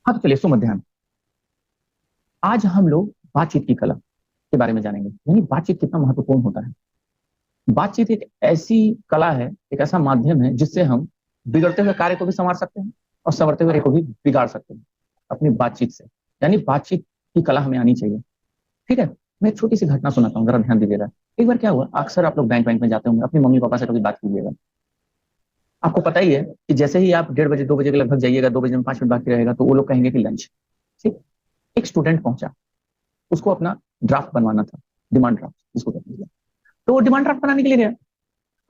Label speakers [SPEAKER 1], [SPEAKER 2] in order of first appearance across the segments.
[SPEAKER 1] हाँ तो चलिए सुमध्यान। आज हम लोग बातचीत की कला के बारे में जानेंगे, यानी बातचीत कितना महत्वपूर्ण होता है। बातचीत एक ऐसी कला है, एक ऐसा माध्यम है जिससे हम बिगड़ते हुए कार्य को भी संवार सकते हैं और संवरते हुए कार्य को भी बिगाड़ सकते हैं अपनी बातचीत से। यानी बातचीत की कला हमें आनी चाहिए। ठीक है, मैं एक छोटी सी घटना सुनाता हूँ, जरा ध्यान दीजिएगा। एक बार क्या हुआ, अक्सर आप लोग बैंक बैंक में जाते होंगे, अपने मम्मी पापा से कभी बात कीजिएगा। आपको पता ही है कि जैसे ही आप 1:30 2 बजे के लगभग जाइएगा, 2 बजे में 5 मिनट बाकी रहेगा, तो वो लोग कहेंगे कि लंच। ठीक। एक स्टूडेंट पहुंचा, उसको अपना ड्राफ्ट बनवाना था, डिमांड ड्राफ्ट जिसको कहते हैं। तो वो डिमांड ड्राफ्ट बनाने के लिए गया।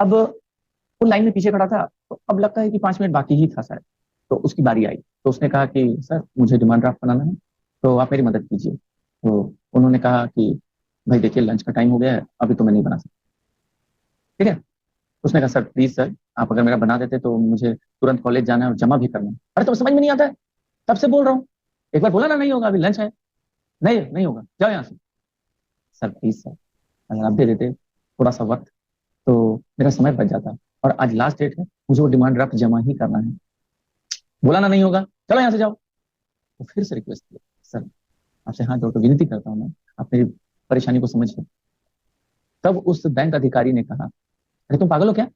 [SPEAKER 1] अब वो लाइन में पीछे खड़ा था, तो अब लगता है कि 5 मिनट बाकी ही था शायद। तो उसकी बारी आई, तो उसने कहा कि सर मुझे डिमांड ड्राफ्ट बनाना है, तो आप मेरी मदद कीजिए। तो उन्होंने कहा कि भाई देखिए लंच का टाइम हो गया है, अभी तो मैं नहीं बना सकता। ठीक है। उसने कहा सर प्लीज सर, आप अगर मेरा बना देते तो मुझे तुरंत कॉलेज जाना है और जमा भी करना है। अरे तो समझ में नहीं आता है, तब से बोल रहा हूँ, एक बार बोला ना नहीं होगा, अभी लंच है। नहीं नहीं होगा, जाओ यहाँ से। सर प्लीज सर, अगर आप दे देते थोड़ा सा वक्त, तो मेरा समय बच जाता। और आज लास्ट डेट है, मुझे वो डिमांड ड्राफ्ट जमा ही करना है। बोला ना नहीं होगा, चलो यहाँ से जाओ। तो फिर से रिक्वेस्ट किया, सर आपसे हाथ जोड़ कर विनती करता हूँ मैं, आप मेरी परेशानी को समझिए। तब उस बैंक अधिकारी ने कहा, अरे तुम पागल हो क्या?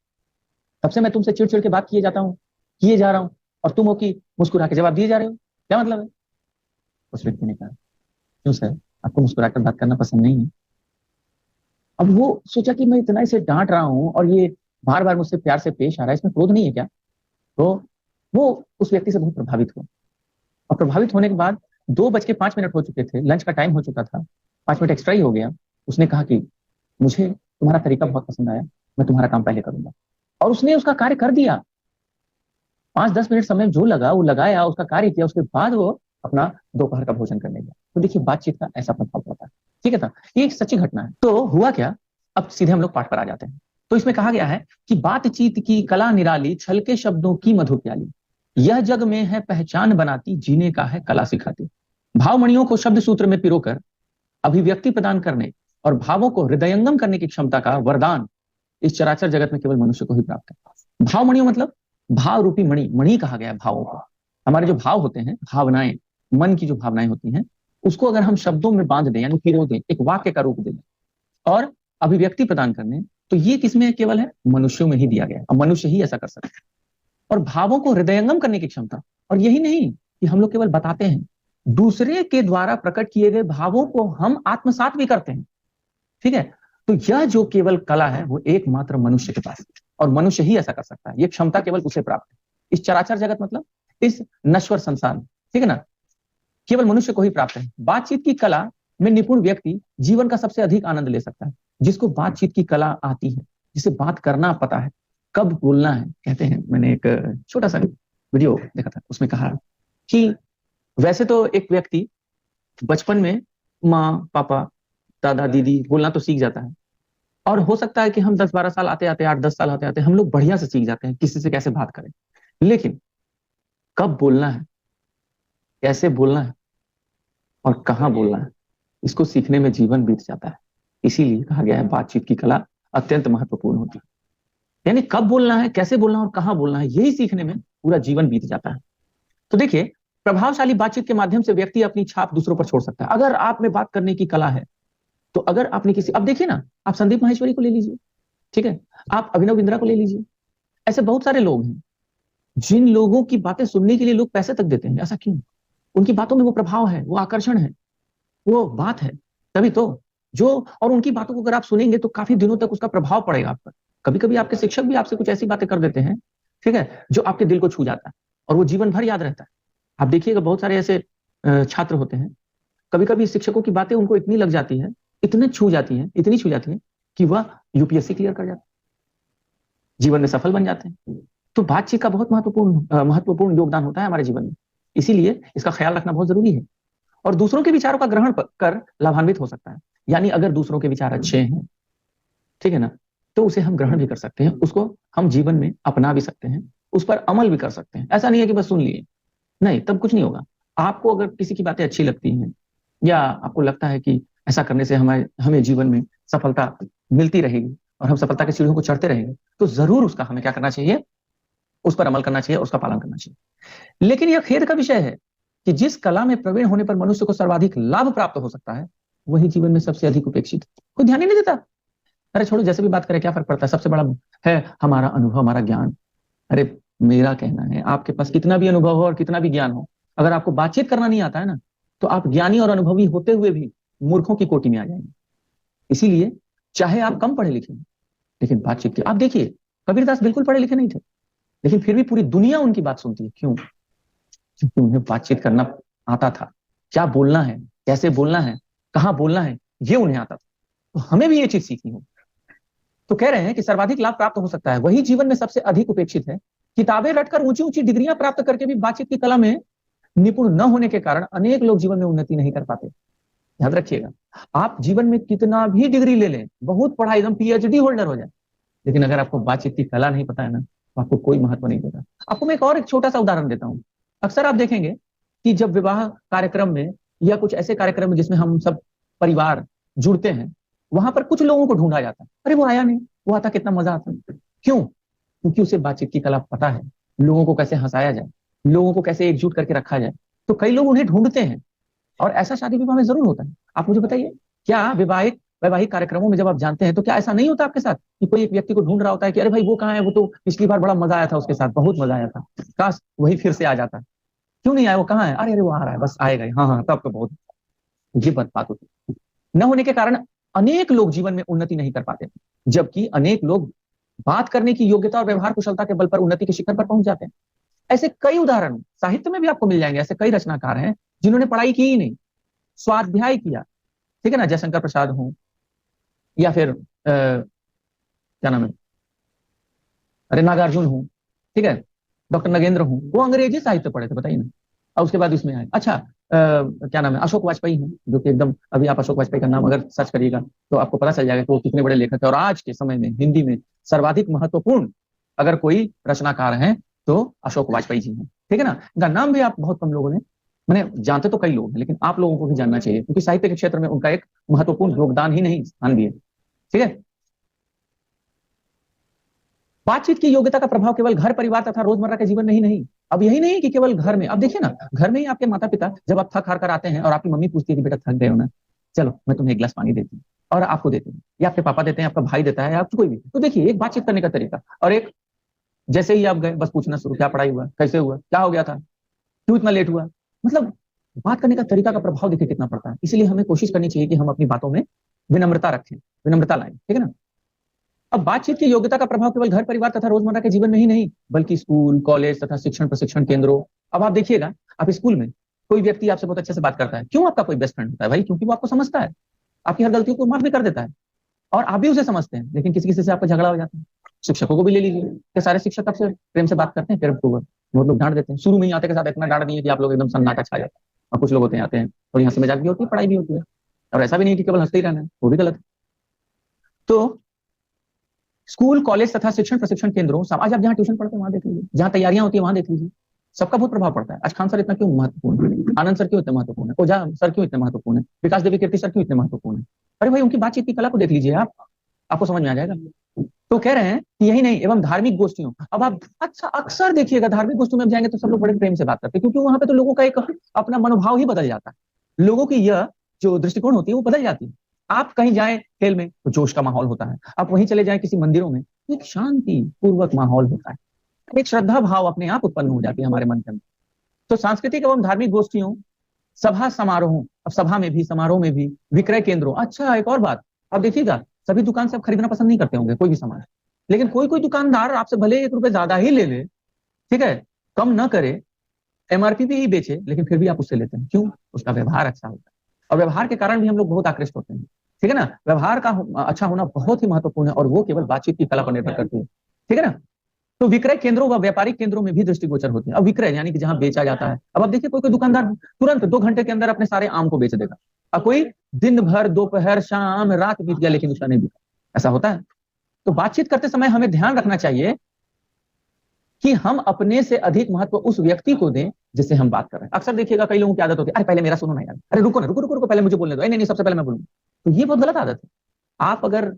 [SPEAKER 1] तब से मैं तुमसे चिड़ चिड़ के बात किए जाता हूँ, किए जा रहा हूँ, और तुम हो कि मुस्कुरा के जवाब दिए जा रहे हो, क्या मतलब है? उस व्यक्ति ने कहा, क्यों सर, आपको मुस्कुराकर बात करना पसंद नहीं है? अब वो सोचा कि मैं इतना इसे डांट रहा हूँ और ये बार बार मुझसे प्यार से पेश आ रहा है, इसमें क्रोध नहीं है क्या? तो वो उस व्यक्ति से बहुत प्रभावित हुआ। और प्रभावित होने के बाद 2:05 हो चुके थे, लंच का टाइम हो चुका था, 5 मिनट एक्स्ट्रा ही हो गया। उसने कहा कि मुझे तुम्हारा तरीका बहुत पसंद आया, मैं तुम्हारा काम पहले करूंगा। और उसने उसका कार्य कर दिया। 5-10 मिनट समय जो लगा वो लगाया, उसका कार्य किया, उसके बाद वो अपना दोपहर का भोजन करने गया। तो देखिए बातचीत का ऐसा प्रभाव पड़ता है। ठीक है था, ये एक सच्ची घटना है। तो हुआ क्या, अब सीधे हम लोग पाठ पर आ जाते हैं। तो इसमें कहा गया है कि बातचीत की कला निराली, छल के शब्दों की मधु प्याली, यह जग में है पहचान बनाती, जीने का है कला सिखाती। भावमणियों को शब्द सूत्र में पिरोकर अभिव्यक्ति प्रदान करने और भावों को हृदयंगम करने की क्षमता का वरदान इस चराचर जगत में केवल मनुष्य को ही प्राप्त है। भावमणियों मतलब भाव रूपी मणि, मणि कहा गया है भावों को। हमारे जो भाव होते हैं, भावनाएं, मन की जो भावनाएं होती हैं, उसको अगर हम शब्दों में बांध दें, यानी पिरो दें, एक वाक्य का रूप दें और अभिव्यक्ति प्रदान करने, तो ये किसमें केवल है? मनुष्यों में ही दिया गया है, और मनुष्य ही ऐसा कर सकते हैं। और भावों को हृदयंगम करने की क्षमता। और यही नहीं कि हम लोग केवल बताते हैं, दूसरे के द्वारा प्रकट किए गए भावों को हम आत्मसात भी करते हैं। ठीक है। तो यह जो केवल कला है वो एकमात्र मनुष्य के पास है, और मनुष्य ही ऐसा कर सकता है। ये क्षमता केवल उसे प्राप्त है, इस चराचर जगत मतलब इस नश्वर संसार में। ठीक है ना, केवल मनुष्य को ही प्राप्त है। बातचीत की कला में निपुण व्यक्ति जीवन का सबसे अधिक आनंद ले सकता है, जिसको बातचीत की कला आती है, जिसे बात करना पता है, कब बोलना है। कहते हैं, मैंने एक छोटा सा वीडियो देखा था, उसमें कहा कि वैसे तो एक व्यक्ति बचपन में माँ पापा दादा दीदी बोलना तो सीख जाता है, और हो सकता है कि हम 10-12 साल आते आते, 8-10 साल आते आते हम लोग बढ़िया से सीख जाते हैं किसी से कैसे बात करें। लेकिन कब बोलना है, कैसे बोलना है और कहाँ बोलना है, इसको सीखने में जीवन बीत जाता है। इसीलिए कहा गया है बातचीत की कला अत्यंत महत्वपूर्ण होती है। यानी कब बोलना है, कैसे बोलना है और कहाँ बोलना है, यही सीखने में पूरा जीवन बीत जाता है। तो देखिए, प्रभावशाली बातचीत के माध्यम से व्यक्ति अपनी छाप दूसरों पर छोड़ सकता है। अगर आप में बात करने की कला है, तो अगर आपने किसी, अब देखिए ना, आप संदीप माहेश्वरी को ले लीजिए, ठीक है, आप अभिनव बिंद्रा को ले लीजिए। ऐसे बहुत सारे लोग हैं जिन लोगों की बातें सुनने के लिए लोग पैसे तक देते हैं। ऐसा क्यों? उनकी बातों में वो प्रभाव है, वो आकर्षण है, वो बात है, तभी तो। जो, और उनकी बातों को अगर आप सुनेंगे तो काफी दिनों तक उसका प्रभाव पड़ेगा आप पर। कभी कभी आपके शिक्षक भी आपसे कुछ ऐसी बातें कर देते हैं, ठीक है, जो आपके दिल को छू जाता है और वो जीवन भर याद रहता है। आप देखिएगा बहुत सारे ऐसे छात्र होते हैं, कभी कभी शिक्षकों की बातें उनको इतनी लग जाती है, इतने छू जाती है, इतनी छू जाती है कि वह यूपीएससी क्लियर कर जाते हैं, जीवन में सफल बन जाते हैं। तो बातचीत का बहुत महत्वपूर्ण योगदान होता है हमारे जीवन में। इसीलिए इसका ख्याल रखना बहुत जरूरी है। और दूसरों के विचारों का ग्रहण कर लाभान्वित हो सकता है। यानी अगर दूसरों के विचार अच्छे हैं, ठीक है ना, तो उसे हम ग्रहण भी कर सकते हैं, उसको हम जीवन में अपना भी सकते हैं, उस पर अमल भी कर सकते हैं। ऐसा नहीं है कि बस सुन लिए, नहीं, तब कुछ नहीं होगा। आपको अगर किसी की बातें अच्छी लगती हैं, या आपको लगता है कि ऐसा करने से हमें हमें जीवन में सफलता मिलती रहेगी और हम सफलता की सीढ़ियों को चढ़ते रहेंगे, तो जरूर उसका हमें क्या करना चाहिए? उस पर अमल करना चाहिए, उसका पालन करना चाहिए। लेकिन यह खेद का विषय है कि जिस कला में प्रवीण होने पर मनुष्य को सर्वाधिक लाभ प्राप्त हो सकता है वही जीवन में सबसे अधिक उपेक्षित है। कोई ध्यान ही नहीं देता। अरे छोड़ो, जैसे भी बात करें, क्या फर्क पड़ता है, सबसे बड़ा है हमारा अनुभव, हमारा ज्ञान। अरे मेरा कहना है, आपके पास कितना भी अनुभव हो और कितना भी ज्ञान हो, अगर आपको बातचीत करना नहीं आता है ना, तो आप ज्ञानी और अनुभवी होते हुए भी मूर्खों की कोटि में आ जाएंगे। इसीलिए चाहे आप कम पढ़े लिखे, लेकिन बातचीत की, आप देखिए कबीरदास बिल्कुल पढ़े लिखे नहीं थे, लेकिन फिर भी पूरी दुनिया उनकी बात सुनती है। क्यों? क्योंकि उन्हें बातचीत करना आता था। क्या बोलना है, कैसे बोलना है, कहाँ बोलना है, ये उन्हें आता था। तो हमें भी ये चीज सीखनी होगी। तो कह रहे हैं कि सर्वाधिक लाभ प्राप्त हो सकता है वही जीवन में सबसे अधिक उपेक्षित है। किताबें रटकर ऊंची ऊंची डिग्रियां प्राप्त करके भी बातचीत की कला में निपुण न होने के कारण अनेक लोग जीवन में उन्नति नहीं कर पाते। याद रखिएगा, आप जीवन में कितना भी डिग्री ले लें, बहुत पढ़ाई, एकदम पीएचडी होल्डर हो जाए, लेकिन अगर आपको बातचीत की कला नहीं पता है ना, तो आपको कोई महत्व नहीं देगा। आपको मैं एक छोटा सा उदाहरण देता हूँ। अक्सर आप देखेंगे कि जब विवाह कार्यक्रम में या कुछ ऐसे कार्यक्रम में जिसमें हम सब परिवार जुड़ते हैं, वहां पर कुछ लोगों को ढूंढा जाता है। अरे वो आया नहीं, वो आता कितना मजा आता। क्यों? क्योंकि उसे बातचीत की कला पता है, लोगों को कैसे हंसाया जाए, लोगों को कैसे एकजुट करके रखा जाए। तो कई लोग उन्हें ढूंढते हैं, और ऐसा शादी विवाह में जरूर होता है। आप मुझे बताइए, क्या वैवाहिक वैवाहिक कार्यक्रमों में जब आप जानते हैं, तो क्या ऐसा नहीं होता आपके साथ कि कोई एक व्यक्ति को ढूंढ रहा होता है कि अरे भाई वो कहाँ है, वो तो पिछली बार बड़ा मजा आया था उसके साथ, बहुत मजा आया था, काश वही फिर से आ जाता। क्यों नहीं आया, वो कहाँ है, अरे अरे वो आ रहा है, बस आएगा ही, हाँ हाँ तब तो बहुत। ये बात होती है। न होने के कारण अनेक लोग जीवन में उन्नति नहीं कर पाते, जबकि अनेक लोग बात करने की योग्यता और व्यवहार कुशलता के बल पर उन्नति के शिखर पर पहुंच जाते हैं। ऐसे कई उदाहरण साहित्य में भी आपको मिल जाएंगे। ऐसे कई रचनाकार हैं जिन्होंने पढ़ाई की ही नहीं, स्वाध्याय किया। ठीक है ना, जयशंकर प्रसाद हो, या फिर क्या नाम है, अरे नागार्जुन हो, ठीक है, डॉक्टर नगेंद्र हो, वो अंग्रेजी साहित्य पढ़े थे, बताइए ना, और उसके बाद इसमें आए। अच्छा क्या नाम है, अशोक वाजपेयी हैं, जो कि एकदम, अभी आप अशोक वाजपेयी का नाम अगर सर्च करिएगा तो आपको पता चल जाएगा कि वो कितने बड़े लेखक है। और आज के समय में हिंदी में सर्वाधिक महत्वपूर्ण अगर कोई रचनाकार हैं तो अशोक वाजपेयी जी हैं। ठीक है ना, इनका नाम भी आप बहुत कम लोगों ने, मैंने जानते तो कई लोग हैं, लेकिन आप लोगों को भी जानना चाहिए, क्योंकि साहित्य के क्षेत्र में उनका एक महत्वपूर्ण योगदान ही नहीं, स्थान भी है। ठीक है, बातचीत की योग्यता का प्रभाव केवल घर परिवार तथा रोजमर्रा के जीवन में ही नहीं, अब यही नहीं कि केवल घर में। अब देखिए ना, घर में ही आपके माता पिता, जब आप थक हार कर आते हैं और आपकी मम्मी पूछती है कि बेटा थक गए हो ना, चलो मैं तुम्हें एक गिलास पानी देती हूँ, और आपको देती हूँ, या आपके पापा देते हैं, आपका भाई देता है, या आपको कोई भी। तो देखिए, एक बातचीत करने का तरीका, और एक जैसे ही आप गए बस पूछना शुरू, क्या पढ़ाई हुआ, कैसे हुआ, क्या हो गया था, क्यों इतना लेट हुआ। मतलब बात करने का तरीका का प्रभाव देखिए कितना पड़ता है। इसलिए हमें कोशिश करनी चाहिए कि हम अपनी बातों में विनम्रता रखें, विनम्रता लाएं। ठीक है ना। अब बातचीत की योग्यता का प्रभाव केवल घर परिवार तथा रोजमर्रा के जीवन में ही नहीं, बल्कि स्कूल कॉलेज तथा शिक्षण प्रशिक्षण केंद्रों। अब आप देखिएगा, आप स्कूल में कोई व्यक्ति आपसे बहुत अच्छे से बात करता है, क्यों आपका कोई बेस्ट फ्रेंड होता है भाई? क्योंकि वो आपको समझता है, आपकी हर गलतियों को माफ भी कर देता है, और आप भी उसे समझते हैं। लेकिन किसी किसी से आपका झगड़ा हो जाता है। शिक्षकों को भी ले लीजिए, क्या सारे शिक्षक आपसे प्रेम से बात करते हैं? फिर बहुत लोग डांट देते हैं। शुरू में ही आते के साथ इतना डांट दिए कि आप लोग एकदम सन्नाटा छा जाता है। और कुछ लोग होते हैं, आते हैं और यहाँ से मजाक भी होती है, पढ़ाई भी होती है, और ऐसा भी नहीं कि केवल हंसते ही रहना है, वो भी गलत है। तो स्कूल कॉलेज तथा शिक्षण प्रशिक्षण केंद्रों, आज आप जहाँ ट्यूशन पढ़ते हैं वहां देख लीजिए, जहाँ तैयारियां होती है वहां देख लीजिए, सबका बहुत प्रभाव पड़ता है। आज खान सर इतना क्यों महत्वपूर्ण है, आनंद सर क्यों इतने महत्वपूर्ण है, ओझा सर क्यों इतने महत्वपूर्ण है, विकास देवी कीर्ति सर क्यों इतने महत्वपूर्ण है? अरे भाई, उनकी बातचीत की कला को देख लीजिए आप, आपको समझ में आ जाएगा। तो कह रहे हैं कि यही नहीं, एवं धार्मिक गोष्ठियों। अब आप अच्छा अक्सर देखिएगा, धार्मिक गोष्ठियों में आप जाएंगे तो सब लोग बड़े प्रेम से बात करते हैं, क्योंकि वहां पे तो लोगों का एक अपना मनोभाव ही बदल जाता है। लोगों की यह जो दृष्टिकोण होती है वो बदल जाती है। आप कहीं जाए खेल में तो जोश का माहौल होता है, आप वहीं चले जाएं किसी मंदिरों में, एक शांति पूर्वक माहौल होता है, एक श्रद्धा भाव अपने आप उत्पन्न हो जाती है हमारे मन के अंदर। तो सांस्कृतिक एवं धार्मिक गोष्ठियों, सभा समारोहों, अब सभा में भी समारोह में भी, विक्रय केंद्रों। अच्छा एक और बात, अब देखिएगा, सभी दुकान से आप खरीदना पसंद नहीं करते होंगे कोई भी सामान, लेकिन कोई कोई दुकानदार आपसे भले 1 रुपए ज्यादा ही ले ले, ठीक है, कम ना करे, एमआरपी भी ही बेचे, लेकिन फिर भी आप उससे लेते हैं। क्यों? उसका व्यवहार अच्छा होता है, और व्यवहार के कारण भी हम लोग बहुत आकृष्ट होते हैं। ठीक है ना, व्यवहार का अच्छा होना बहुत ही महत्वपूर्ण है, और वो केवल बातचीत की कला पर निर्भर करती है। ठीक है ना। तो विक्रय केंद्रों व व्यापारिक केंद्रों में भी दृष्टिगोचर होती है। अब विक्रय यानी कि जहां बेचा जाता है। अब आप देखिए, कोई कोई दुकानदार तुरंत 2 घंटे के अंदर अपने सारे आम को बेच देगा, और कोई दिन भर, दोपहर, शाम, रात बीत गया लेकिन उसका नहीं बिका। ऐसा होता है। तो बातचीत करते समय हमें ध्यान रखना चाहिए कि हम अपने से अधिक महत्व उस व्यक्ति को दें जिससे हम बात कर रहे हैं। अक्सर देखिएगा, कई लोगों की आदत होती है, अरे पहले मेरा सुनो ना यार, अरे रुको ना, रुको रुको रुको, पहले मुझे बोलने दो, नहीं नहीं सबसे पहले मैं बोलूँ। तो ये बहुत गलत आदत है। आप अगर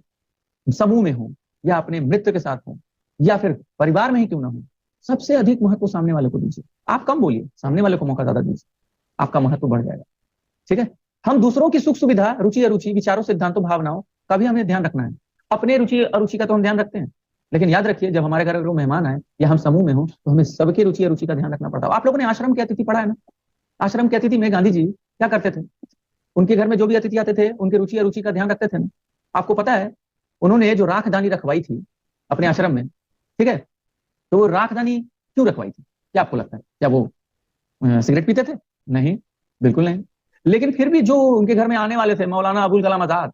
[SPEAKER 1] समूह में हो, या अपने मित्र के साथ हो, या फिर परिवार में ही क्यों ना हो, सबसे अधिक महत्व सामने वाले को दीजिए। आप कम बोलिए, सामने वाले को मौका ज्यादा दीजिए। आपका महत्व बढ़ जाएगा। ठीक है, हम दूसरों की सुख सुविधा, रुचि अरुचि, विचारों, सिद्धांतों, भावनाओं का भी हमें ध्यान रखना है। अपने रुचि अरुचि का तो हम ध्यान रखते हैं, लेकिन याद रखिए जब हमारे घर अगर मेहमान आए या हम समूह में हो तो हमें सबके रुचि अरुचि का ध्यान रखना पड़ता है। आप लोगों ने आश्रम की अतिथि पढ़ा है ना? आश्रम की अतिथि में गांधी जी क्या करते थे? उनके घर में जो भी अतिथि आते थे उनके रुचि अरुचि का ध्यान रखते थे ना? आपको पता है उन्होंने जो राखदानी रखवाई थी अपने आश्रम में, ठीक है, तो वो राखदानी क्यों रखवाई थी? क्या आपको लगता है? क्या वो सिगरेट पीते थे? नहीं, बिल्कुल नहीं। लेकिन फिर भी जो उनके घर में आने वाले थे मौलाना अबुल कलाम आजाद,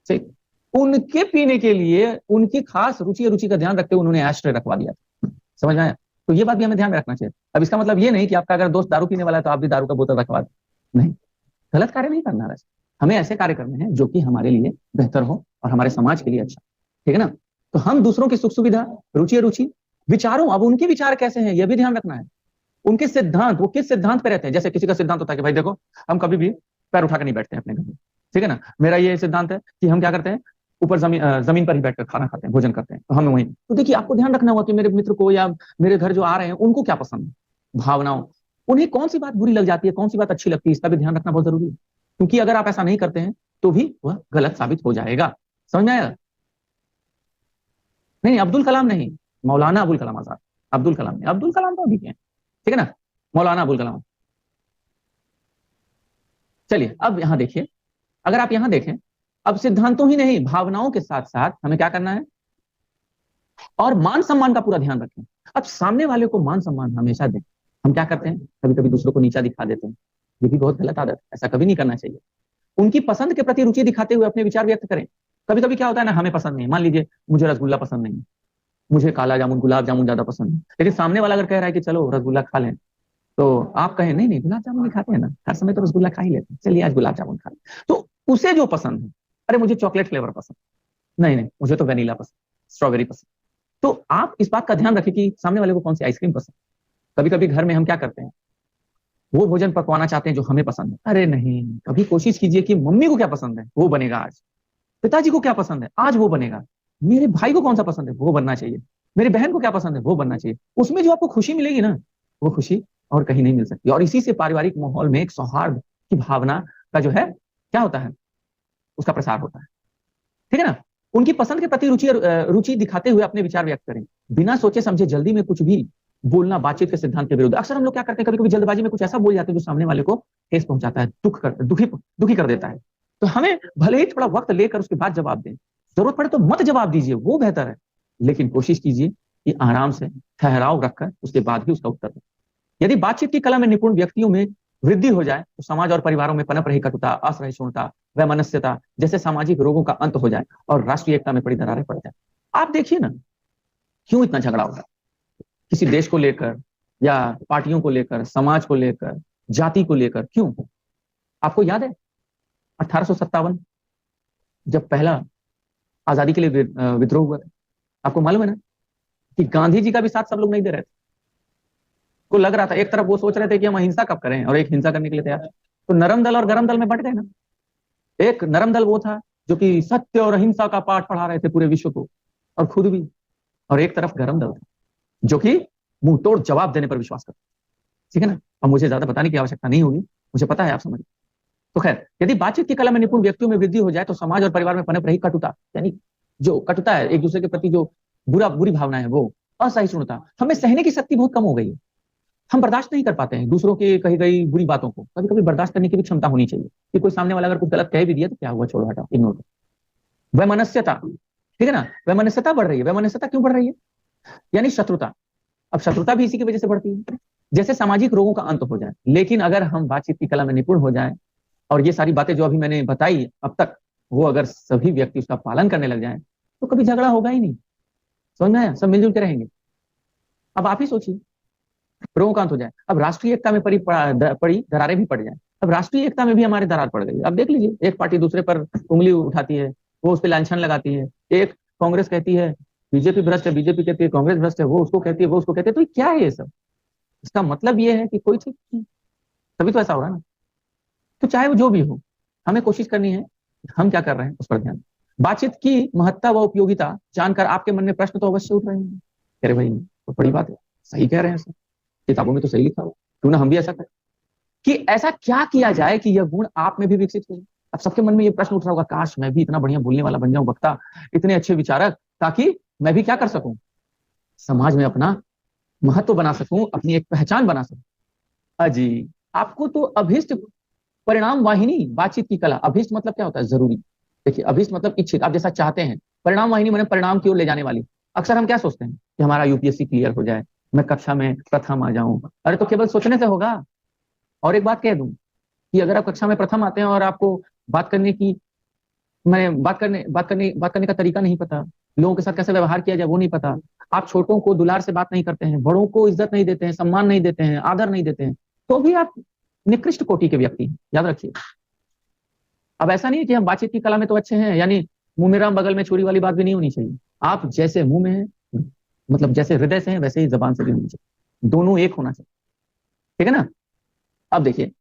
[SPEAKER 1] ठीक, उनके पीने के लिए उनकी खास रुचि रुचि का ध्यान रखते हुए उन्होंने एस्ट्रे रखवा दिया। समझ में आया? तो ये बात भी हमें ध्यान में रखना चाहिए। अब इसका मतलब ये नहीं कि आपका अगर दोस्त दारू पीने वाला है तो आप भी दारू का बोतल रखवा दें, नहीं, गलत कार्य नहीं करना है। हमें ऐसे कार्य करने हैं जो कि हमारे लिए बेहतर हो और हमारे समाज के लिए अच्छा, ठीक है ना? तो हम दूसरों की सुख सुविधा, रुचि रुचि, विचारों, अब उनके विचार कैसे हैं यह भी ध्यान रखना है। उनके सिद्धांत, वो किस सिद्धांत पे रहते हैं। जैसे किसी का सिद्धांत होता है कि भाई देखो हम कभी भी पैर उठाकर नहीं बैठते हैं अपने घर में, ठीक है ना? मेरा ये सिद्धांत है कि हम क्या करते हैं, ऊपर जमीन पर ही बैठकर खाना खाते हैं, भोजन करते हैं, तो हमें वहीं। तो देखिए आपको ध्यान रखना होगा कि मेरे मित्र को या मेरे घर जो आ रहे हैं उनको क्या पसंद है, भावनाओं, उन्हें कौन सी बात बुरी लग जाती है, कौन सी बात अच्छी लगती है, इसका भी ध्यान रखना बहुत जरूरी है। क्योंकि अगर आप ऐसा नहीं करते हैं तो भी वह गलत साबित हो जाएगा। समझ में आया? नहीं, अब्दुल कलाम नहीं, मौलाना अबुल कलाम आजाद। अब्दुल कलाम नहीं, अब्दुल कलाम तो अभी के हैं, ठीक है ना? मौलाना अबुल कलाम। चलिए अब यहां देखिए, अगर आप यहां देखें, अब सिद्धांतों ही नहीं भावनाओं के साथ साथ हमें क्या करना है, और मान सम्मान का पूरा ध्यान रखें। अब सामने वाले को मान सम्मान हमेशा दें। हम क्या करते हैं, कभी कभी दूसरों को नीचा दिखा देते हैं, ये भी बहुत गलत आदत है, ऐसा कभी नहीं करना चाहिए। उनकी पसंद के प्रति रुचि दिखाते हुए अपने विचार व्यक्त करें। कभी कभी क्या होता है ना, हमें पसंद नहीं, मान लीजिए मुझे रसगुल्ला पसंद नहीं, मुझे काला जामुन, गुलाब जामुन ज्यादा पसंद है, लेकिन सामने वाला अगर कह रहा है कि चलो रसगुल्ला खा लें, तो आप कहें नहीं नहीं गुलाब जामुन ही खाते हैं ना, हर समय तो रसगुल्ला खा ही लेते हैं, चलिए आज गुलाब जामुन खा लें। तो उसे जो पसंद है, अरे मुझे चॉकलेट फ्लेवर पसंद, नहीं नहीं मुझे तो वेनिला पसंद, स्ट्रॉबेरी पसंद। तो आप इस बात का ध्यान रखें कि सामने वाले को कौन सी आइसक्रीम पसंद। कभी कभी घर में हम क्या करते हैं, वो भोजन पकवाना चाहते हैं जो हमें पसंद है, अरे नहीं, कभी कोशिश कीजिए कि मम्मी को क्या पसंद है वो बनेगा आज, पिताजी को क्या पसंद है आज वो बनेगा, मेरे भाई को कौन सा पसंद है वो बनना चाहिए, मेरी बहन को क्या पसंद है वो बनना चाहिए। उसमें जो आपको खुशी मिलेगी ना, वो खुशी और कहीं नहीं मिल सकती। और इसी से पारिवारिक माहौल में एक सौहार्द की भावना का जो है क्या होता है, उसका प्रसार होता है, ठीक है ना? उनकी पसंद के प्रति रुचि दिखाते हुए अपने विचार व्यक्त करें, बिना सोचे समझे जल्दी में कुछ भी बोलना बातचीत के सिद्धांत के विरुद्ध। अक्सर हम लोग क्या करते हैं, कभी कभी जल्दबाजी में कुछ ऐसा बोल जाते हैं जो सामने वाले को ठेस पहुंचाता है, दुखी कर देता है। तो हमें भले ही थोड़ा वक्त लेकर उसके बाद जवाब दें, जरूरत पड़े तो मत जवाब दीजिए, वो बेहतर है, लेकिन कोशिश कीजिए कि आराम से ठहराव रखकर उसके बाद ही उसका उत्तर दें। यदि बातचीत की कला में निपुण व्यक्तियों में वृद्धि हो जाए तो समाज और परिवारों में पनप रही कटुता, असहिष्णुता, वैमनस्यता जैसे सामाजिक रोगों का अंत हो जाए और राष्ट्रीय एकता में बड़ी दरारें पड़ जाए। आप देखिए ना, क्यों इतना झगड़ा होता है किसी देश को लेकर या पार्टियों को लेकर, समाज को लेकर, जाति को लेकर, क्यों? आपको याद है 1857 जब पहला आजादी के लिए विद्रोह हुआ था, आपको मालूम है ना कि गांधी जी का भी साथ सब लोग नहीं दे रहे थे। को लग रहा था, एक तरफ वो सोच रहे थे कि हम अहिंसा कब करें और एक हिंसा करने के लिए तैयार, तो नरम दल और गरम दल में बंट गए ना। एक नरम दल वो था जो कि सत्य और अहिंसा का पाठ पढ़ा रहे थे पूरे विश्व को और खुद भी, और एक तरफ गरम दल था जो कि मुंह तोड़ जवाब देने पर विश्वास करता, ठीक है ना? अब मुझे ज्यादा बताने की आवश्यकता नहीं होगी, मुझे पता है आप समझ। तो खैर, यदि बातचीत की कला में निपुण व्यक्तियों में वृद्धि हो जाए तो समाज और परिवार में पनप रही कटुता, यानी जो कटुता है, एक दूसरे के प्रति जो बुरी भावना है, वो असहिष्णुता, हमें सहने की शक्ति बहुत कम हो गई है। हम बर्दाश्त नहीं कर पाते हैं दूसरों की कही गई बुरी बातों को। कभी कभी बर्दाश्त करने की भी क्षमता होनी चाहिए कि कोई सामने वाला अगर कुछ गलत कह भी दिया तो क्या हुआ, छोड़ो हटाओ, इग्नोर करो। वैमनस्यता, ठीक है ना, वैमनस्यता बढ़ रही है। वैमनस्यता क्यों बढ़ रही है? यानी शत्रुता। अब शत्रुता भी इसी की वजह से बढ़ती है, जैसे सामाजिक रोगों का अंत हो जाए। लेकिन अगर हम बातचीत की कला में निपुण हो जाए और ये सारी बातें जो अभी मैंने बताई अब तक, वो अगर सभी व्यक्ति उसका पालन करने लग जाए तो कभी झगड़ा होगा ही नहीं। समझ में आया? सब मिलजुल के रहेंगे। अब आप ही सोचिए, रोगों का अंत हो जाए, अब राष्ट्रीय एकता में पड़ी दरारें भी पड़ जाए। अब राष्ट्रीय एकता में भी हमारे दरार पड़ गई। अब देख लीजिए, एक पार्टी दूसरे पर उंगली उठाती है, वो उस पर लांछन लगाती है। एक कांग्रेस कहती है बीजेपी भ्रष्ट है, बीजेपी कहती है कांग्रेस भ्रष्ट है, वो उसको कहती है, वो उसको कहती है। तो क्या है ये सब? इसका मतलब ये है कि कोई ठीक नहीं, तभी तो ऐसा हो रहा है ना। तो चाहे वो जो भी हो, हमें कोशिश करनी है हम क्या कर रहे हैं उस पर ध्यान। बातचीत की महत्ता व उपयोगिता जानकर आपके मन में प्रश्न तो अवश्य उठ रहे हैं, अरे भाई तो बड़ी बात है, सही कह रहे हैं सर, किताबों में तो सही लिखा हो, क्यों ना हम भी ऐसा करें। कि ऐसा क्या किया जाए कि यह गुण आप में भी विकसित हो जाए। अब सबके मन में ये प्रश्न उठ रहा होगा, काश मैं भी इतना बढ़िया बोलने वाला बन जाऊं, वक्ता, इतने अच्छे विचारक, ताकि मैं भी क्या कर सकूं, समाज में अपना महत्व बना सकूं, अपनी एक पहचान बना सकूं। अजी, आपको तो अभिष्ट परिणाम वाहिनी बातचीत की कला, अभिष्ट मतलब क्या होता है, जरूरी। देखिए, अभिष्ट मतलब इच्छित, आप जैसा चाहते हैं। परिणाम वाहिनी मैंने परिणाम की ओर ले जाने वाली। अक्सर हम क्या सोचते हैं कि हमारा यूपीएससी क्लियर हो जाए, मैं कक्षा में प्रथम आ जाऊं। अरे तो केवल सोचने से होगा। और एक बात कह दूं कि अगर आप कक्षा में प्रथम आते हैं और आपको बात करने की, मैं बात करने का तरीका नहीं पता, लोगों के साथ कैसे व्यवहार किया जाए वो नहीं पता, आप छोटों को दुलार से बात नहीं करते हैं, बड़ों को इज्जत नहीं देते हैं, सम्मान नहीं देते हैं, आदर नहीं देते हैं, तो भी आप निकृष्ट कोटि के व्यक्ति हैं, याद रखिए। अब ऐसा नहीं है कि हम बातचीत की कला में तो अच्छे हैं, यानी मुंह में राम बगल में छुरी वाली बात भी नहीं होनी चाहिए। आप जैसे मुंह में है, मतलब जैसे हृदय से है, वैसे ही जबान से भी होनी चाहिए, दोनों एक होना चाहिए। ठीक है ना। अब देखिए,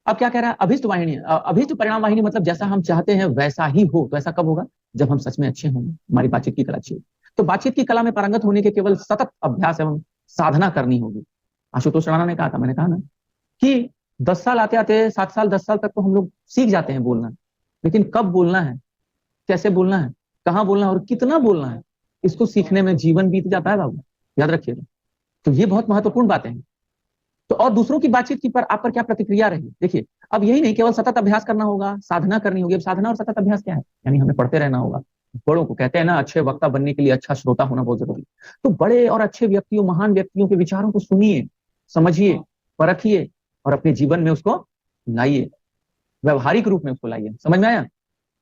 [SPEAKER 1] अब क्या कह रहा है, अभिष्ट वाहिनी, अभिष्ट परिणाम वाहिनी मतलब जैसा हम चाहते हैं वैसा ही हो। तो ऐसा कब होगा, जब हम सच में अच्छे होंगे, हमारी बातचीत की कला अच्छी होगी। तो बातचीत की कला में पारंगत होने के केवल सतत अभ्यास एवं साधना करनी होगी। आशुतोष राणा ने कहा था, मैंने कहा ना, कि 10 साल आते आते, 7 साल 10 साल तक तो हम लोग सीख जाते हैं बोलना, लेकिन कब बोलना है, कैसे बोलना है, कहाँ बोलना है और कितना बोलना है, इसको सीखने में जीवन बीत जाता है बाबू, याद रखिएगा। तो ये बहुत महत्वपूर्ण बातें हैं। तो और दूसरों की बातचीत की पर आप पर क्या प्रतिक्रिया रही, देखिए। अब यही नहीं, केवल सतत अभ्यास करना होगा, साधना करनी होगी। अब साधना और सतत अभ्यास क्या है, यानी हमें पढ़ते रहना होगा। बड़ों को कहते हैं ना, अच्छे वक्ता बनने के लिए अच्छा श्रोता होना बहुत जरूरी। तो बड़े और अच्छे व्यक्तियों, महान व्यक्तियों के विचारों को सुनिए, समझिए, परखिए और अपने जीवन में उसको लाइए, व्यवहारिक रूप में उसको लाइए। समझ में आया।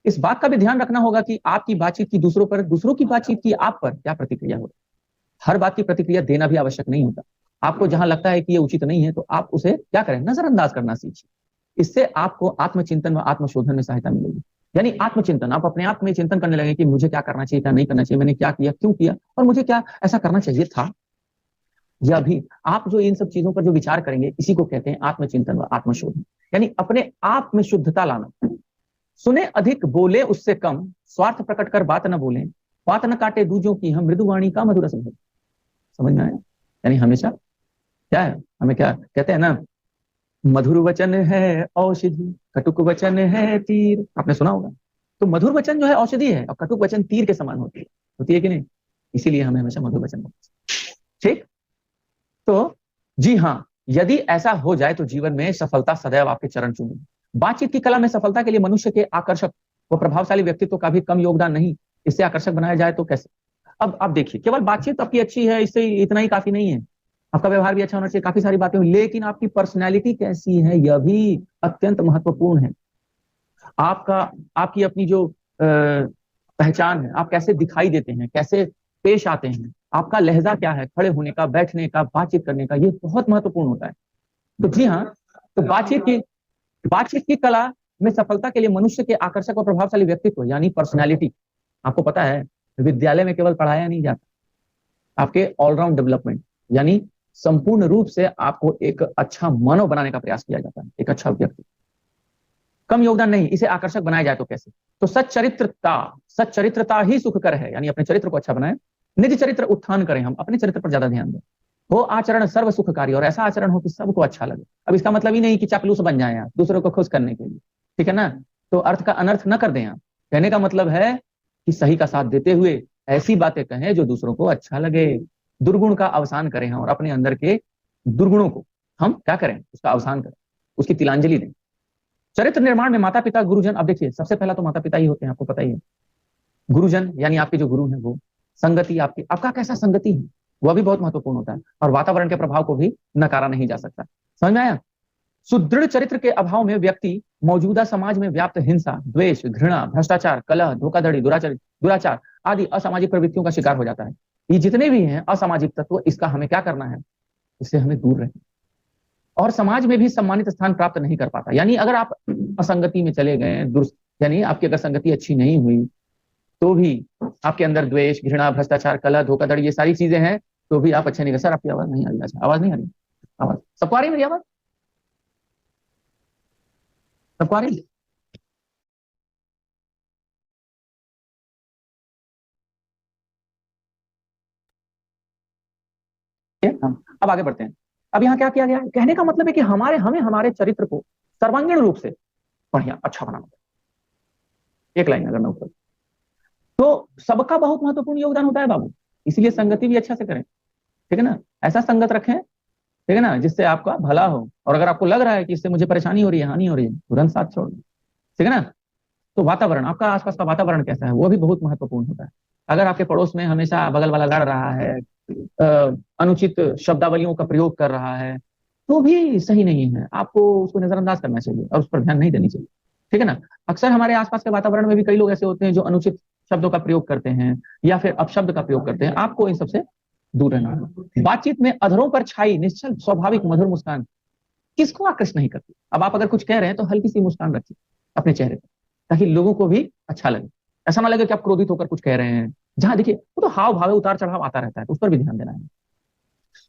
[SPEAKER 1] इस बात का भी ध्यान रखना होगा कि आपकी बातचीत की दूसरों पर, दूसरों की बातचीत की आप पर क्या प्रतिक्रिया हो। हर बात की प्रतिक्रिया देना भी आवश्यक नहीं होता। आपको जहां लगता है कि ये उचित नहीं है, तो आप उसे क्या करें, नजरअंदाज करना सीखिए। इससे आपको आत्मचिंतन व आत्मशोधन में सहायता मिलेगी। यानी आत्मचिंतन, आप अपने आप में चिंतन करने लगे कि मुझे क्या करना चाहिए, क्या नहीं करना चाहिए, मैंने क्या किया, क्यों किया, और मुझे क्या ऐसा करना चाहिए था, या भी। आप जो इन सब चीजों पर जो विचार करेंगे, इसी को कहते हैं आत्मचिंतन व आत्मशोधन। यानी अपने आप में शुद्धता लाना। सुने अधिक, बोले उससे कम, स्वार्थ प्रकट कर बात न बोले, बात न काटे दूजों की, हम मृदुवाणी का मधुर रस भरे। समझ में आया। यानी हमेशा क्या है, हमें क्या कहते हैं ना, मधुर वचन है औषधि, कटुक वचन है तीर, आपने सुना होगा। तो मधुर वचन जो है औषधि है, और कटुक वचन तीर के समान होती है कि नहीं। इसीलिए हमें हमेशा मधुर वचन बोलना चाहिए। ठीक। तो जी हाँ, यदि ऐसा हो जाए तो जीवन में सफलता सदैव आपके चरण चूमेगी। बातचीत की कला में सफलता के लिए मनुष्य के आकर्षक व प्रभावशाली व्यक्तित्व का भी कम योगदान नहीं। इससे आकर्षक बनाया जाए तो कैसे। अब आप देखिए, केवल बातचीत आपकी अच्छी है, इससे इतना ही काफी नहीं है। आपका व्यवहार भी अच्छा होना चाहिए, काफी सारी बातें हुई, लेकिन आपकी पर्सनैलिटी कैसी है, यह भी अत्यंत महत्वपूर्ण है। आपका, आपकी अपनी जो पहचान है, आप कैसे दिखाई देते हैं, कैसे पेश आते हैं, आपका लहजा क्या है, खड़े होने का, बैठने का, बातचीत करने का, ये बहुत महत्वपूर्ण होता है। तो जी हाँ, तो बातचीत की कला में सफलता के लिए मनुष्य के आकर्षक और प्रभावशाली व्यक्तित्व यानी पर्सनैलिटी। आपको पता है, विद्यालय में केवल पढ़ाया नहीं जाता, आपके ऑलराउंड डेवलपमेंट, यानी संपूर्ण रूप से आपको एक अच्छा मानव बनाने का प्रयास किया जाता है, एक अच्छा व्यक्ति। कम योगदान नहीं, इसे आकर्षक बनाया जाए तो कैसे। तो सच्चरित्रता ही सुखकर है, यानी अपने चरित्र को अच्छा बनाए। निज चरित्र उत्थान करें, हम अपने चरित्र पर ज्यादा ध्यान दें। वो आचरण सर्व सुखकारी, और ऐसा आचरण हो कि सबको अच्छा लगे। अब इसका मतलब ही नहीं कि चापलूस बन जाए आप दूसरों को खुश करने के लिए, ठीक है ना। तो अर्थ का अनर्थ न कर दें आप। कहने का मतलब है कि सही का साथ देते हुए ऐसी बातें कहें जो दूसरों को अच्छा लगे। दुर्गुण का अवसान करें हम, और अपने अंदर के दुर्गुणों को हम क्या करें, उसका अवसान करें, उसकी तिलांजलि दें। चरित्र निर्माण में माता पिता गुरुजन, अब देखिए सबसे पहला तो माता पिता ही होते हैं, आपको पता ही है। गुरुजन यानी आपके जो गुरु हैं वो। संगति, आपकी आपका कैसा संगति है, वह भी बहुत महत्वपूर्ण होता है। और वातावरण के प्रभाव को भी नकारा नहीं जा सकता। समझ में आया। सुदृढ़ चरित्र के अभाव में व्यक्ति मौजूदा समाज में व्याप्त हिंसा, द्वेष, घृणा, भ्रष्टाचार, कलह, धोखाधड़ी, दुराचार आदि असामाजिक प्रवृत्तियों का शिकार हो जाता है। ये जितने भी हैं असामाजिक तत्व, इसका हमें क्या करना है, इससे हमें दूर रहना। और समाज में भी सम्मानित स्थान प्राप्त नहीं कर पाता। यानी अगर आप असंगति में चले गए, यानी आपकी अगर संगति अच्छी नहीं हुई, तो भी आपके अंदर द्वेष, घृणा, भ्रष्टाचार, कलह, धोखाधड़ी, ये सारी चीजें हैं, तो भी आप अच्छे नहीं कर। सर आपकी आवाज नहीं आ रही, अच्छा आवाज नहीं आ रही, आवाज सबको आ रही है, मेरी आवाज सबको आ रही है। हाँ, अब आगे बढ़ते हैं। अब यहाँ क्या किया गया है, कहने का मतलब है कि हमें हमारे चरित्र को सर्वांगीण रूप से बढ़िया अच्छा बनाना है। एक लाइन अगर मैं ऊपर, तो सबका बहुत महत्वपूर्ण योगदान होता है बाबू, इसीलिए संगति भी अच्छा से करें, ठीक है ना। ऐसा संगत रखें, ठीक है ना, जिससे आपका भला हो। और अगर आपको लग रहा है कि इससे मुझे परेशानी हो रही है, हानि हो रही है, तुरंत साथ छोड़ दो, ठीक है ना। तो वातावरण, आपका आसपास का वातावरण कैसा है, वो भी बहुत महत्वपूर्ण होता है। अगर आपके पड़ोस में हमेशा बगल वाला लड़ रहा है, अनुचित शब्दावलियों का प्रयोग कर रहा है, तो भी सही नहीं है, आपको उसको नजरअंदाज करना चाहिए और उस पर ध्यान नहीं देनी चाहिए, ठीक है ना। अक्सर हमारे आसपास के वातावरण में भी कई लोग ऐसे होते हैं जो अनुचित शब्दों का प्रयोग करते हैं या फिर अपशब्द का प्रयोग करते हैं, आपको इन सबसे दूर रहना है। बातचीत में अधरों पर छाई निश्चल स्वाभाविक मधुर मुस्कान किसको आकृष्ट नहीं करती। अब आप अगर कुछ कह रहे हैं तो हल्की सी मुस्कान रखिए अपने चेहरे पर, ताकि लोगों को भी अच्छा लगे। ऐसा ना लगे कि आप क्रोधित होकर कुछ कह रहे हैं। जहां देखिए वो तो हाव भाव उतार चढ़ाव आता रहता है, तो उस पर भी ध्यान देना है।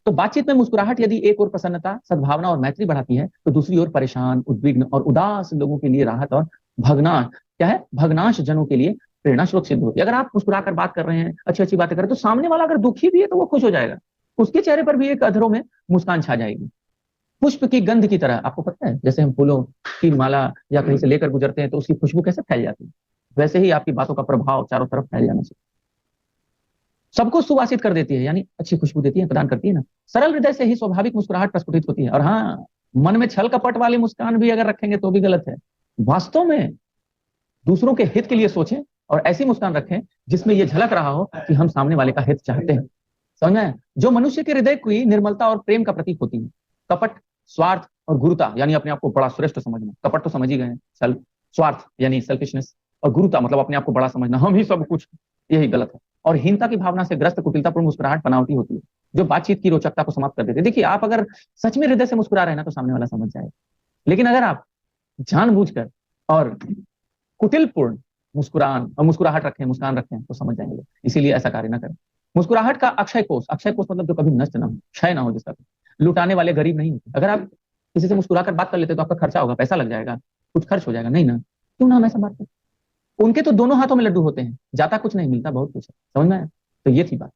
[SPEAKER 1] तो बातचीत में मुस्कुराहट यदि एक ओर प्रसन्नता, सद्भावना और मैत्री बढ़ाती है, तो दूसरी ओर परेशान, उद्विग्न और उदास लोगों के लिए राहत और भगनाश, क्या है, भगनाश जनों के लिए प्रेरणा स्रोत सिद्ध होती है। अगर आप मुस्कुराकर बात कर रहे हैं, अच्छी अच्छी बातें कर रहे हैं, तो सामने वाला अगर दुखी भी है तो वो खुश हो जाएगा, उसके चेहरे पर भी एक अधरों में मुस्कान छा जाएगी। पुष्प की गंध की तरह, आपको पता है जैसे हम फूलों की माला या कहीं से लेकर गुजरते हैं तो उसकी खुशबू कैसे फैल जाती है, वैसे ही आपकी बातों का प्रभाव चारों तरफ फैल जाना चाहिए। सबको सुवासित कर देती है, यानी अच्छी खुशबू देती है, प्रदान करती है ना। सरल हृदय से ही स्वाभाविक मुस्कुराहट प्रस्फुटित होती है। और हाँ, मन में छल कपट वाली मुस्कान भी अगर रखेंगे तो भी गलत है। वास्तव में दूसरों के हित के लिए सोचें और ऐसी मुस्कान रखें जिसमें यह झलक रहा हो कि हम सामने वाले का हित चाहते हैं। समझ में? जो मनुष्य के हृदय की निर्मलता और प्रेम का प्रतीक होती है। कपट, स्वार्थ और गुरुता, यानी अपने आप को बड़ा श्रेष्ठ समझना। कपट तो समझ ही गए, स्वार्थ यानी सेल्फिशनेस, और गुरुता मतलब अपने आप को बड़ा समझना, हम ही सब कुछ, यही गलत है। और हीनता की भावना से ग्रस्त कुटिलतापूर्ण मुस्कुराहट बनावटी होती है, जो बातचीत की रोचकता को समाप्त कर देती है। देखिए, आप अगर सच में हृदय से मुस्कुरा रहे हैं ना तो सामने वाला समझ जाएगा। लेकिन अगर आप जानबूझकर और कुटिलपूर्ण मुस्कुराहट रखें, मुस्कान रखें, तो समझ जाएंगे। इसीलिए ऐसा कार्य ना करें। मुस्कुराहट का अक्षय कोष, अक्षय कोष मतलब जो कभी नष्ट ना हो, क्षय ना हो, जिसका लुटाने वाले गरीब नहीं होते। अगर आप किसी से मुस्कुराकर बात कर लेते तो आपका खर्चा होगा, पैसा लग जाएगा, कुछ खर्च हो जाएगा, नहीं ना, क्यों ना हम ऐसा बात करें। उनके तो दोनों हाथों में लड्डू होते हैं, जाता कुछ नहीं, मिलता बहुत कुछ है। समझ में आया? तो ये थी बात।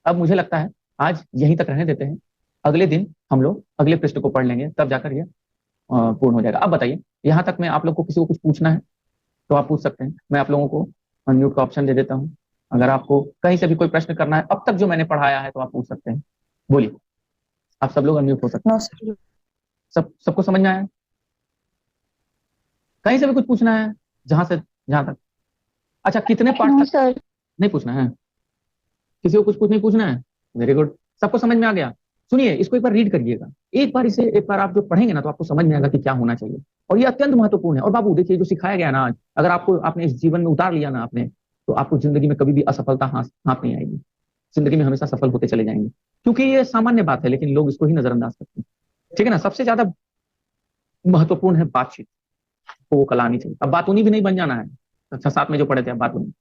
[SPEAKER 1] अब मुझे लगता है आज यहीं तक रहने देते हैं, अगले दिन हम लोग अगले पृष्ठ को पढ़ लेंगे, तब जाकर ये पूर्ण हो जाएगा। अब बताइए, यहाँ तक में आप लोग को किसी को कुछ पूछना है तो आप पूछ सकते हैं। मैं आप लोगों को अनम्यूट का ऑप्शन दे देता हूँ। अगर आपको कहीं से भी कोई प्रश्न करना है अब तक जो मैंने पढ़ाया है तो आप पूछ सकते हैं। बोलिए, आप सब लोग अनम्यूट हो सकते हैं। सबको समझ में आया? कहीं से भी कुछ पूछना है, जहां तक। अच्छा, कितने पार्ट तक नहीं पूछना है? किसी को कुछ नहीं पूछना है? वेरी गुड, सबको समझ में आ गया। सुनिए, इसको एक बार रीड करिएगा, एक बार आप जो पढ़ेंगे ना तो आपको समझ में आएगा कि क्या होना चाहिए। और ये अत्यंत महत्वपूर्ण है। और बाबू देखिए, जो सिखाया गया ना आज, अगर आपने इस जीवन में उतार लिया ना आपने, तो आपको जिंदगी में कभी भी असफलता हाथ नहीं आएगी। जिंदगी में हमेशा सफल होते चले जाएंगे, क्योंकि ये सामान्य बात है, लेकिन लोग इसको ही नजरअंदाज करते हैं, ठीक है ना। सबसे ज्यादा महत्वपूर्ण है बातचीत, को वो कला आनी चाहिए। अब बातूनी भी नहीं बन जाना है। अच्छा, साथ में जो पढ़े थे, अब बातूनी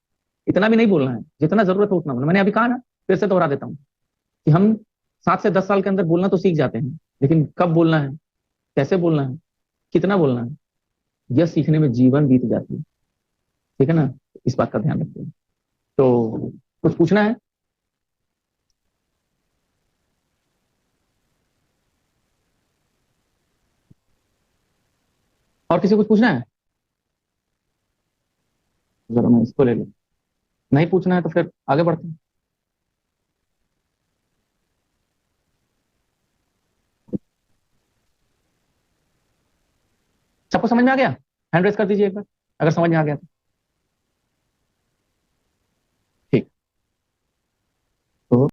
[SPEAKER 1] इतना भी नहीं बोलना है, जितना जरूरत हो उतना बोलना। मैंने अभी कहा ना, फिर से दोहरा देता हूँ कि हम 7 से 10 साल के अंदर बोलना तो सीख जाते हैं, लेकिन कब बोलना है, कैसे बोलना है, कितना बोलना है, यह सीखने में जीवन बीत जाती है, ठीक है ना। इस बात का ध्यान रखते हैं। तो कुछ पूछना है? और किसी को कुछ पूछना है? जरा मैं इसको ले लूं। नहीं पूछना है तो फिर आगे बढ़ते हैं। सबको समझ में आ गया? हैंड रेस कर दीजिए एक बार अगर समझ में आ गया तो।